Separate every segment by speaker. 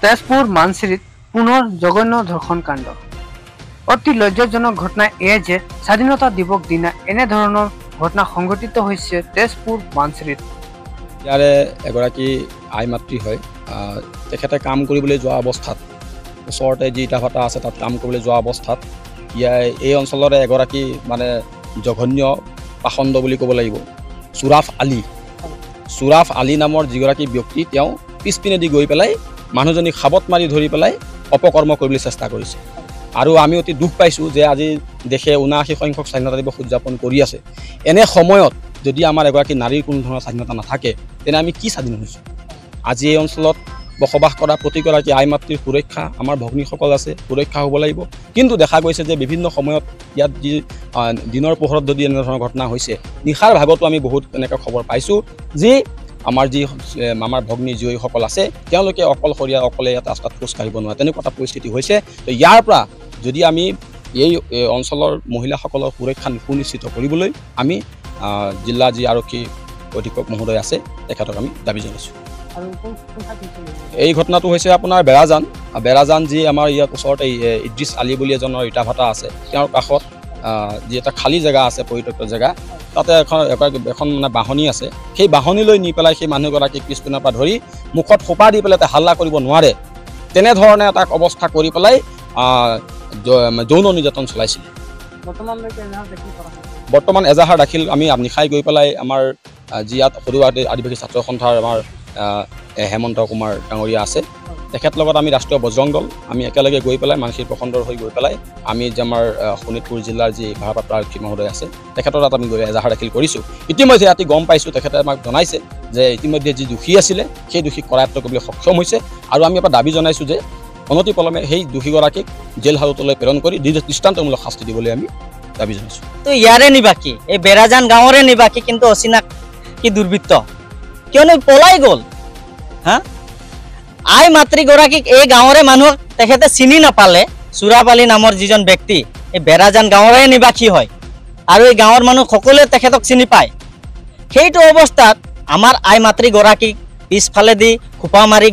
Speaker 1: তেজপুৰ মানচিৰিত পুনৰ জঘন্য ধৰ্ষণ কাণ্ড। অতি লজ্জাজনক ঘটনা এয়ে যে স্বাধীনতা দিৱস দিনা এনেধৰণৰ ঘটনা সংঘটিত হৈছে তেজপুৰ মানচিৰিত।
Speaker 2: ইয়াৰে এগৰাকী আই মাতৃ হয়, তেখেতে কাম কৰিবলৈ যোৱা অৱস্থাত ওচৰতে যি ইটা ভাটা আছে তাত কাম কৰিবলৈ যোৱা অৱস্থাত এই অঞ্চলৰে এগৰাকী মানে জঘন্য পাখণ্ড বুলি ক'ব লাগিব, চুৰাফ আলী নামৰ যিগৰাকী ব্যক্তি, তেওঁ পিছপিনেদি গৈ পেলাই মানুহজনীক সাবত মাৰি ধৰি পেলাই অপকৰ্ম কৰিবলৈ চেষ্টা কৰিছে। আৰু আমি অতি দুখ পাইছোঁ যে আজি দেশে ৭৯ সংখ্যক স্বাধীনতা দিৱস উদযাপন কৰি আছে। এনে সময়ত যদি আমাৰ এগৰাকী নাৰীৰ কোনো ধৰণৰ স্বাধীনতা নাথাকে, তেনে আমি কি স্বাধীন হৈছোঁ? আজি এই অঞ্চলত বসবাস কৰা প্ৰতিগৰাকী আই মাতৃৰ সুৰক্ষা, আমাৰ ভগ্নীসকল আছে, সুৰক্ষা হ'ব লাগিব। কিন্তু দেখা গৈছে যে বিভিন্ন সময়ত ইয়াত যি দিনৰ পোহৰত যদি এনেধৰণৰ ঘটনা হৈছে, নিশাৰ ভাগতো আমি বহুত এনেকৈ খবৰ পাইছোঁ যে আমাৰ ভগ্নী জীয়ৰীসকল আছে, তেওঁলোকে অকলে ইয়াত ৰাস্তাত খোজ কাঢ়িব নোৱাৰে, তেনেকুৱা এটা পৰিস্থিতি হৈছে। তো ইয়াৰ পৰা যদি আমি এই অঞ্চলৰ মহিলাসকলৰ সুৰক্ষা সুনিশ্চিত কৰিবলৈ আমি জিলা যি আৰক্ষী অধীক্ষক মহোদয় আছে তেখেতক আমি দাবী জনাইছোঁ। এই ঘটনাটো হৈছে আপোনাৰ বেৰাজান যি আমাৰ ইয়াত ওচৰতে ইদ্ৰিছ আলী বুলি এজনৰ ইটা ভাটা আছে, তেওঁৰ কাষত যি এটা খালী জেগা আছে, পৰিত্যক্ত জেগা, তাতে এখন মানে বাহনী আছে। সেই বাহনীলৈ নি পেলাই সেই মানুহগৰাকীক পিছপিনৰ পৰা ধৰি মুখত সোপা দি পেলাই হাল্লা কৰিব নোৱাৰে, তেনেধৰণে এটা অৱস্থা কৰি পেলাই যৌন নিৰ্যাতন চলাইছিল। বৰ্তমান এজাহাৰ দাখিল আমি নিশাই গৈ পেলাই আমাৰ যি ইয়াত সদৌ আদিবাসী ছাত্ৰ সন্থাৰ আমাৰ হেমন্ত কুমাৰ ডাঙৰীয়া আছে, তেখেতৰ লগত আমি ৰাষ্ট্ৰীয় বজৰং দল আমি একেলগে গৈ পেলাই মানসিক প্ৰখণ্ডৰ হৈ গৈ পেলাই আমি যে আমাৰ শোণিতপুৰ জিলাৰ যি ভাৰপ্ৰাপ্ত আৰক্ষী মহোদয় আছে তেখেতৰ তাত আমি গৈ এজাহাৰ দাখিল কৰিছোঁ। ইতিমধ্যে ৰাতি গম পাইছোঁ, তেখেতে আমাক জনাইছে যে ইতিমধ্যে যি দোষী আছিলে সেই দোষীক কৰায়ত্ব কৰিবলৈ সক্ষম হৈছে। আৰু আমি এটা দাবী জনাইছোঁ যে অনতিপলমে সেই দোষীগৰাকীক জেল হাজতলৈ প্ৰেৰণ কৰি দৃষ্টান্তমূলক শাস্তি দিবলৈ আমি দাবী জনাইছোঁ।
Speaker 3: তো ইয়াৰে নিবাসী, এই বেৰাজান গাঁৱৰে নিবাসী, কিন্তু অচিনাকি দুৰ্বৃত্ত কিয়নো পলাই গ'ল। আই মাতৃগৰাকীক এই গাঁৱৰে মানুহক তেখেতে চিনি নাপালে। চুৰাফ আলী নামৰ যিজন ব্যক্তি এই বেৰাজান গাঁৱৰে নিবাসী হয়, আৰু এই গাঁৱৰ মানুহ সকলোৱে তেখেতক চিনি পায়। সেইটো অৱস্থাত আমাৰ আই মাতৃগৰাকীক পিছফালেদি খোপা মাৰি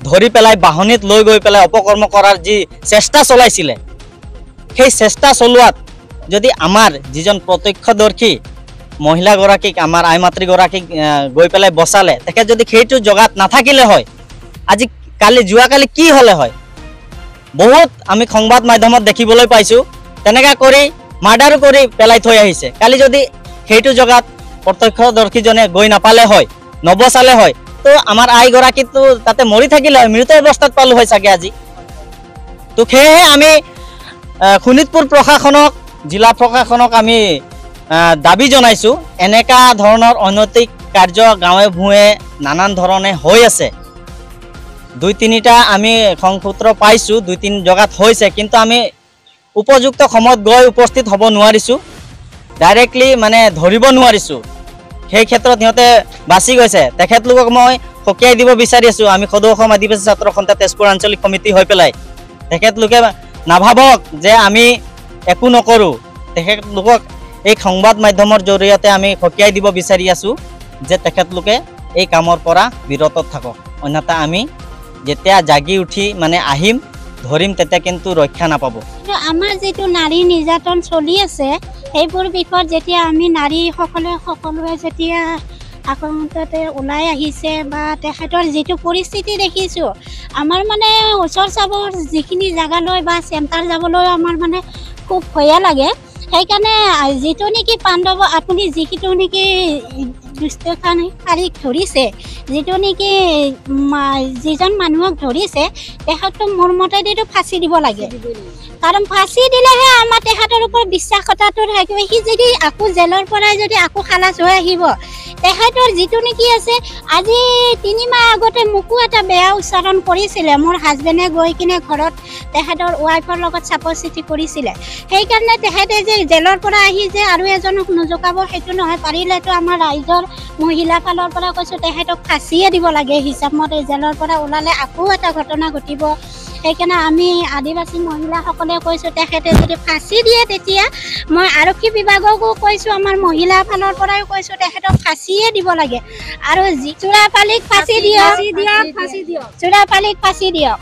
Speaker 3: ধৰি পেলাই বাহনীত লৈ গৈ পেলাই অপকৰ্ম কৰাৰ যি চেষ্টা চলাইছিলে, সেই চেষ্টা চলোৱাত যদি আমাৰ যিজন প্ৰত্যক্ষদৰ্শী মহিলাগৰাকীক, আমাৰ আই মাতৃগৰাকীক গৈ পেলাই বচালে, তেখেত যদি সেইটো জগাত নাথাকিলে হয়, আজি যোৱাকালি কি হ'লে হয়। বহুত আমি সংবাদ মাধ্যমত দেখিবলৈ পাইছোঁ, তেনেকৈ কৰি মাৰ্ডাৰো কৰি পেলাই থৈ আহিছে। কালি যদি সেইটো জগাত প্ৰত্যক্ষদৰ্শীজনে গৈ নাপালে হয়, নবচালে হয়, তো আমাৰ আইগৰাকীতো তাতে মৰি থাকিলে হয়, মৃত অৱস্থাত পালোঁ হয় চাগে আজি। তো সেয়েহে আমি শোণিতপুৰ প্ৰশাসনক, জিলা প্ৰশাসনক আমি দাবী জনাইছোঁ, এনেকুৱা ধৰণৰ অনৈতিক কাৰ্য গাঁৱে ভূঞে নানান ধৰণে হৈ আছে। ২-৩টা আমি সংসূত্ৰ পাইছোঁ, ২-৩ জেগাত হৈছে, কিন্তু আমি উপযুক্ত সময়ত গৈ উপস্থিত হ'ব নোৱাৰিছোঁ, ডাইৰেক্টলি মানে ধৰিব নোৱাৰিছোঁ। সেই ক্ষেত্ৰত সিহঁতে বাচি গৈছে। তেখেতলোকক মই সকীয়াই দিব বিচাৰি আছোঁ, আমি সদৌ অসম আদিবাসী ছাত্ৰ সন্থা তেজপুৰ আঞ্চলিক সমিতি হৈ পেলাই। তেখেতলোকে নাভাবক যে আমি একো নকৰোঁ। তেখেতলোকক এই সংবাদ মাধ্যমৰ জৰিয়তে আমি সকীয়াই দিব বিচাৰি আছোঁ যে তেখেতলোকে এই কামৰ পৰা বিৰত থাকক, অন্যথা আমি যেতিয়া জাগি উঠি মানে আহিম, ধৰিম, তেতিয়া কিন্তু ৰক্ষা নাপাব।
Speaker 4: আমাৰ যিটো নাৰী নিৰ্যাতন চলি আছে, সেইবোৰ বিষয়ত যেতিয়া আমি সকলোৱে যেতিয়া আকাংক্ষাতে ওলাই আহিছে বা তেখেতৰ যিটো পৰিস্থিতি দেখিছোঁ, আমাৰ মানে ওচৰ চাবৰ যিখিনি জেগালৈ বা চেণ্টাৰ যাবলৈ আমাৰ মানে খুব ভয়া লাগে। সেইকাৰণে যিটো নেকি পাণ্ডৱ, আপুনি যিটো নেকি দুষ্কৰ্মকাৰীক ধৰিছে, যিটো নেকি যিজন মানুহক ধৰিছে, তেখেতক মোৰ মতেদিতো ফাঁচি দিব লাগে। কাৰণ ফাঁচি দিলেহে আমাৰ তেখেতৰ ওপৰত বিশ্বাসতাটো থাকিব। সি যদি আকৌ জেলৰ পৰাই যদি আকৌ খালাচ হৈ আহিব, তেখেতৰ যিটো নেকি আছে, আজি ৩ মাহ আগতে মোকো এটা বেয়া উচ্চাৰণ কৰিছিলে। মোৰ হাজবেণ্ডে গৈ কিনে ঘৰত তেখেতৰ ৱাইফৰ লগত চাপৰ চিঠি কৰিছিলে। সেইকাৰণে তেখেতে যে জেলৰ পৰা আহি যে আৰু এজনক নোজোকাব, সেইটো নহয়। পাৰিলেতো আমাৰ ৰাইজৰ মহিলা ফালৰ পৰা কৈছোঁ, তেখেতক ফাঁচিয়ে দিব লাগে হিচাপ মতে। জেলৰ পৰা ওলালে আকৌ এটা ঘটনা ঘটিব। সেইকাৰণে আমি আদিবাসী মহিলাসকলে কৈছোঁ তেখেতে যদি ফাঁচি দিয়ে তেতিয়া মই আৰক্ষী বিভাগকো কৈছোঁ, আমাৰ মহিলা ফালৰ পৰাও কৈছোঁ তেখেতক ফাঁচিয়ে দিব লাগে। আৰু চোৰাপালিক ফাঁচি দিয়ক, চোৰাপালিক ফাঁচি দিয়ক।